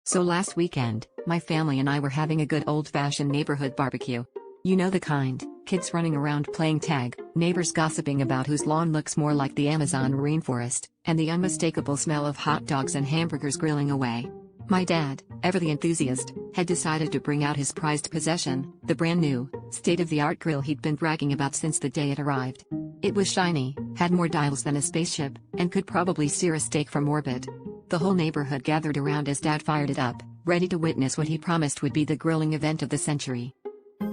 So last weekend, my family and I were having a good old-fashioned neighborhood barbecue. You know the kind, kids running around playing tag, neighbors gossiping about whose lawn looks more like the Amazon rainforest, and the unmistakable smell of hot dogs and hamburgers grilling away. My dad, ever the enthusiast, had decided to bring out his prized possession, the brand-new, state-of-the-art grill he'd been bragging about since the day it arrived. It was shiny, had more dials than a spaceship, and could probably sear a steak from orbit. The whole neighborhood gathered around as Dad fired it up, ready to witness what he promised would be the grilling event of the century.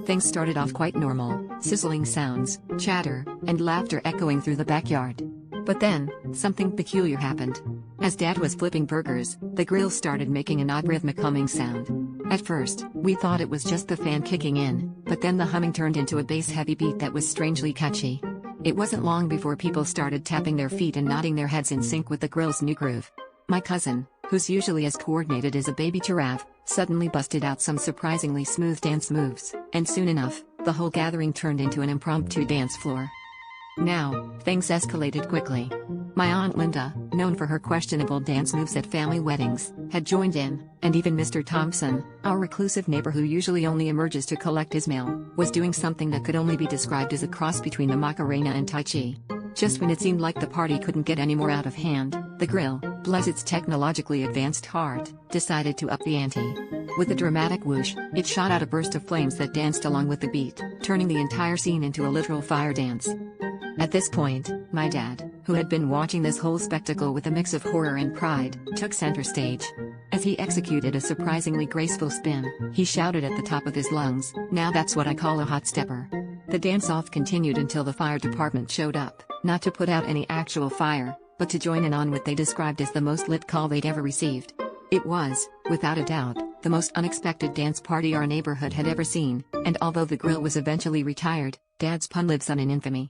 Things started off quite normal, sizzling sounds, chatter, and laughter echoing through the backyard. But then, something peculiar happened. As Dad was flipping burgers, the grill started making an odd rhythmic humming sound. At first, we thought it was just the fan kicking in, but then the humming turned into a bass-heavy beat that was strangely catchy. It wasn't long before people started tapping their feet and nodding their heads in sync with the grill's new groove. My cousin, who's usually as coordinated as a baby giraffe, suddenly busted out some surprisingly smooth dance moves, and soon enough, the whole gathering turned into an impromptu dance floor. Now, things escalated quickly. My Aunt Linda, known for her questionable dance moves at family weddings, had joined in, and even Mr. Thompson, our reclusive neighbor who usually only emerges to collect his mail, was doing something that could only be described as a cross between the Macarena and Tai Chi. Just when it seemed like the party couldn't get any more out of hand, the grill, bless its technologically advanced heart, decided to up the ante. With a dramatic whoosh, it shot out a burst of flames that danced along with the beat, turning the entire scene into a literal fire dance. At this point, my dad, who had been watching this whole spectacle with a mix of horror and pride, took center stage. As he executed a surprisingly graceful spin, he shouted at the top of his lungs, "Now that's what I call a hot stepper." The dance-off continued until the fire department showed up, not to put out any actual fire, but to join in on what they described as the most lit call they'd ever received. It was, without a doubt, the most unexpected dance party our neighborhood had ever seen, and although the grill was eventually retired, Dad's pun lives on in infamy.